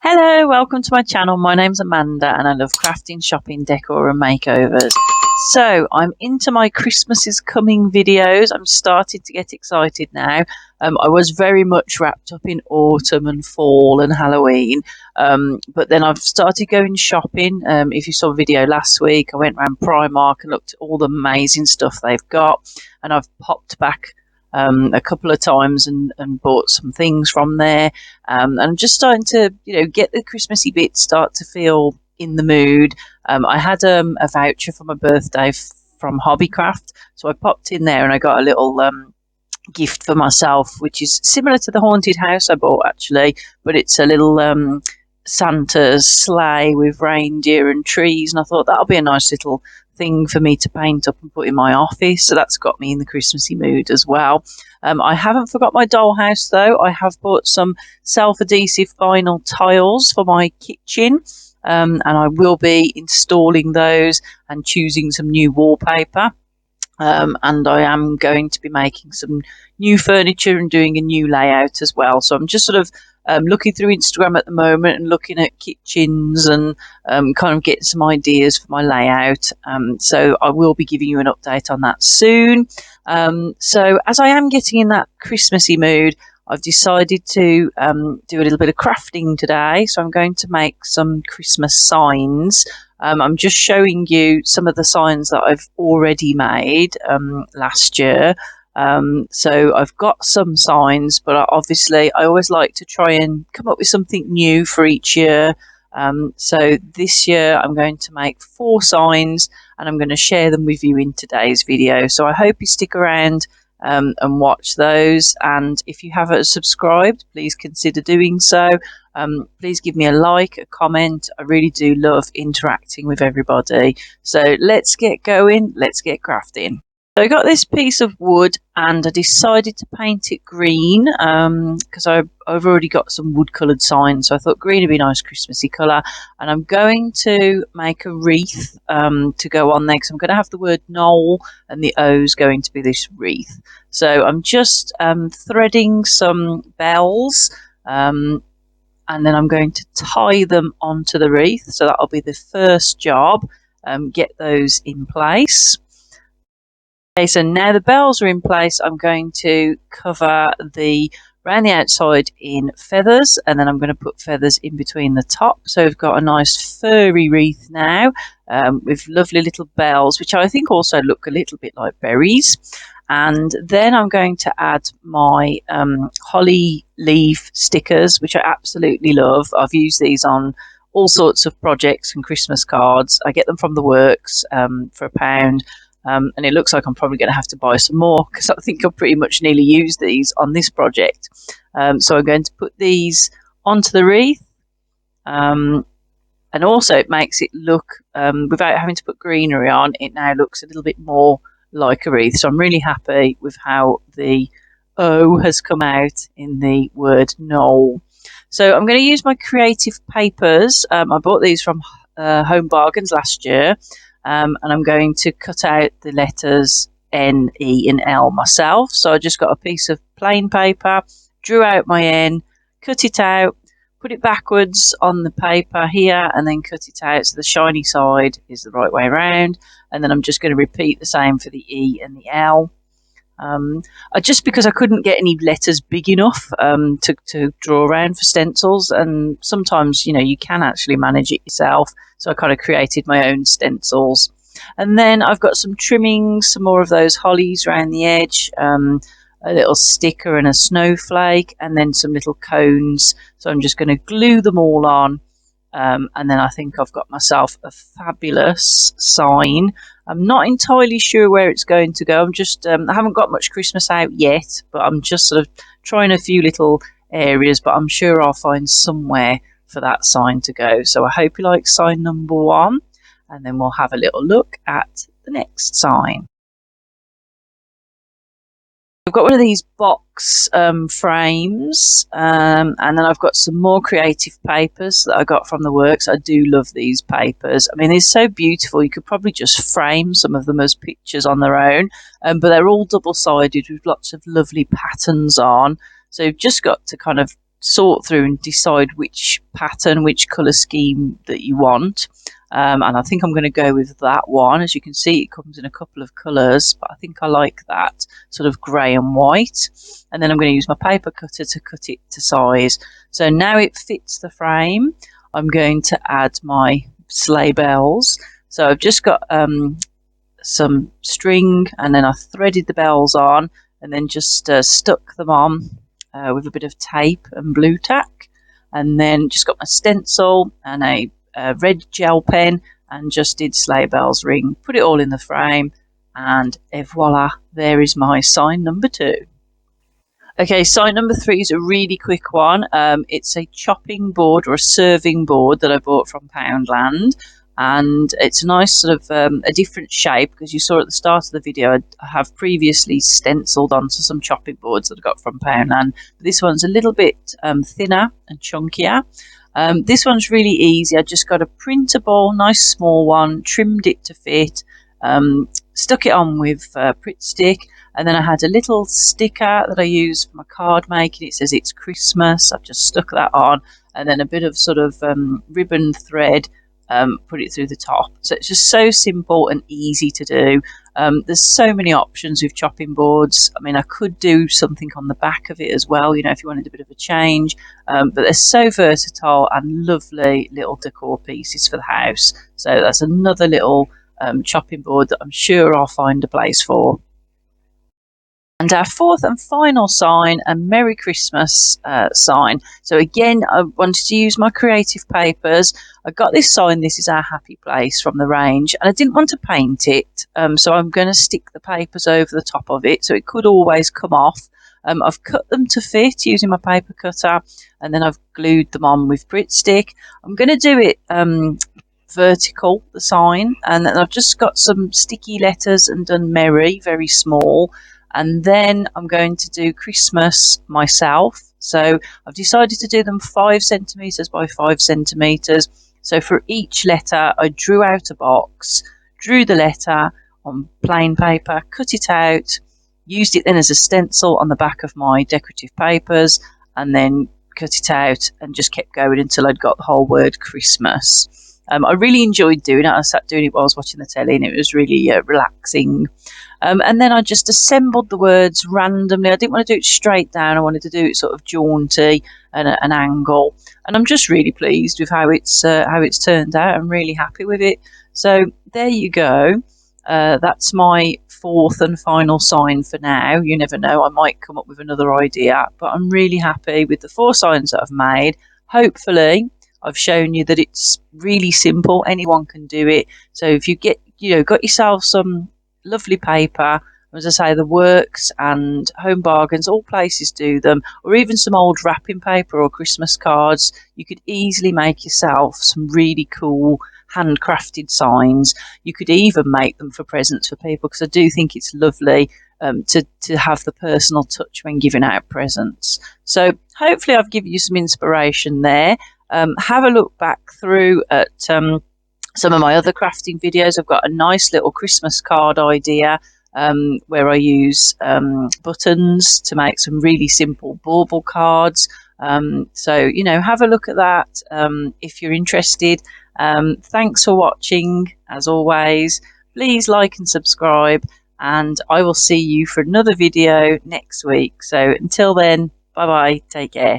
Hello, welcome to my channel. My name's Amanda and I love crafting, shopping, decor and makeovers. So I'm into my Christmas is coming videos. I'm starting to get excited now. I was very much wrapped up in autumn and fall and Halloween, but then I've started going shopping. If you saw a video last week, I went around Primark and looked at all the amazing stuff they've got, and I've popped back a couple of times and bought some things from there. And I'm just starting to, get the Christmassy bit, start to feel in the mood. I had a voucher for my birthday from Hobbycraft, so I popped in there and I got a little gift for myself, which is similar to the haunted house I bought actually, but it's a little Santa's sleigh with reindeer and trees, and I thought that'll be a nice little thing for me to paint up and put in my office, so that's got me in the Christmassy mood as well. I haven't forgot my dollhouse though. I have bought some self-adhesive vinyl tiles for my kitchen, and I will be installing those and choosing some new wallpaper. And I am going to be making some new furniture and doing a new layout as well. So I'm just sort of looking through Instagram at the moment and looking at kitchens and kind of getting some ideas for my layout. So I will be giving you an update on that soon. So as I am getting in that Christmassy mood, I've decided to do a little bit of crafting today. So I'm going to make some Christmas signs. I'm just showing you some of the signs that I've already made last year. So I've got some signs, but obviously I always like to try and come up with something new for each year. So this year I'm going to make 4 signs and I'm going to share them with you in today's video. So I hope you stick around and watch those. And if you haven't subscribed, please consider doing so. Please give me a like, a comment. I really do love interacting with everybody. So let's get going. Let's get crafting. So I got this piece of wood and I decided to paint it green because I've already got some wood coloured signs, so I thought green would be a nice Christmassy colour. And I'm going to make a wreath to go on there because I'm going to have the word Knoll and the O's going to be this wreath. So I'm just threading some bells and then I'm going to tie them onto the wreath. So that'll be the first job, get those in place. Okay, so now the bells are in place, I'm going to cover around the outside in feathers, and then I'm going to put feathers in between the top. So we've got a nice furry wreath now with lovely little bells, which I think also look a little bit like berries. And then I'm going to add my holly leaf stickers, which I absolutely love. I've used these on all sorts of projects and Christmas cards. I get them from the works for £1. And it looks like I'm probably going to have to buy some more because I think I've pretty much nearly used these on this project. So I'm going to put these onto the wreath, and also it makes it look, without having to put greenery on, it now looks a little bit more like a wreath. So I'm really happy with how the O has come out in the word Knoll. So I'm going to use my creative papers. I bought these from Home Bargains last year. And I'm going to cut out the letters N, E and L myself. So I just got a piece of plain paper, drew out my N, cut it out, put it backwards on the paper here, and then cut it out so the shiny side is the right way around. And then I'm just going to repeat the same for the E and the L. Just because I couldn't get any letters big enough to draw around for stencils, and sometimes you can actually manage it yourself, so I kind of created my own stencils. And then I've got some trimmings, some more of those hollies around the edge, a little sticker and a snowflake, and then some little cones. So I'm just going to glue them all on, and then I think I've got myself a fabulous sign. I'm not entirely sure where it's going to go. I'm just I haven't got much Christmas out yet, but I'm just sort of trying a few little areas, but I'm sure I'll find somewhere for that sign to go. So I hope you like sign number 1, and then we'll have a little look at the next sign. I've got one of these box frames, and then I've got some more creative papers that I got from the works. I do love these papers. I mean, they're so beautiful. You could probably just frame some of them as pictures on their own, but they're all double-sided with lots of lovely patterns on. So you've just got to kind of sort through and decide which pattern, which colour scheme that you want. And I think I'm going to go with that one. As you can see, it comes in a couple of colours, but I think I like that sort of grey and white. And then I'm going to use my paper cutter to cut it to size. So now it fits the frame, I'm going to add my sleigh bells. So I've just got some string, and then I threaded the bells on, and then just stuck them on with a bit of tape and blue tack, and then just got my stencil and a red gel pen and just did sleigh bells ring, put it all in the frame, and voila, there is my sign number 2. Okay, sign number 3 is a really quick one. It's a chopping board or a serving board that I bought from Poundland, and it's a nice sort of a different shape, because you saw at the start of the video I have previously stenciled onto some chopping boards that I got from Poundland. This one's a little bit thinner and chunkier. This one's really easy. I just got a printable, nice small one, trimmed it to fit, stuck it on with Pritt stick, and then I had a little sticker that I used for my card making. It says it's Christmas. I've just stuck that on, and then a bit of sort of ribbon thread, put it through the top. So it's just so simple and easy to do. There's so many options with chopping boards. I mean, I could do something on the back of it as well, you know, if you wanted a bit of a change. But they're so versatile and lovely little decor pieces for the house. So that's another little chopping board that I'm sure I'll find a place for. And our 4th and final sign, a Merry Christmas sign. So again, I wanted to use my creative papers. I got this sign, This Is Our Happy Place, from the range, and I didn't want to paint it. So I'm going to stick the papers over the top of it, so it could always come off. I've cut them to fit using my paper cutter, and then I've glued them on with Pritt stick. I'm going to do it vertical, the sign, and then I've just got some sticky letters and done Merry, very small. And then I'm going to do Christmas myself. So I've decided to do them 5 centimetres by 5 centimetres. So for each letter, I drew out a box, drew the letter on plain paper, cut it out, used it then as a stencil on the back of my decorative papers, and then cut it out and just kept going until I'd got the whole word Christmas. I really enjoyed doing it. I sat doing it while I was watching the telly, and it was really relaxing. And then I just assembled the words randomly. I didn't want to do it straight down. I wanted to do it sort of jaunty and an angle. And I'm just really pleased with how it's turned out. I'm really happy with it. So there you go. That's my 4th and final sign for now. You never know, I might come up with another idea. But I'm really happy with the 4 signs that I've made. Hopefully, I've shown you that it's really simple. Anyone can do it. So if you got yourself some lovely paper, as I say, the Works and Home Bargains, all places do them, or even some old wrapping paper or Christmas cards, you could easily make yourself some really cool handcrafted signs. You could even make them for presents for people, because I do think it's lovely to have the personal touch when giving out presents. So hopefully I've given you some inspiration there. Have a look back through at some of my other crafting videos. I've got a nice little Christmas card idea where I use buttons to make some really simple bauble cards. So, you know, have a look at that if you're interested. Thanks for watching, as always. Please like and subscribe, and I will see you for another video next week. So until then, bye bye, take care.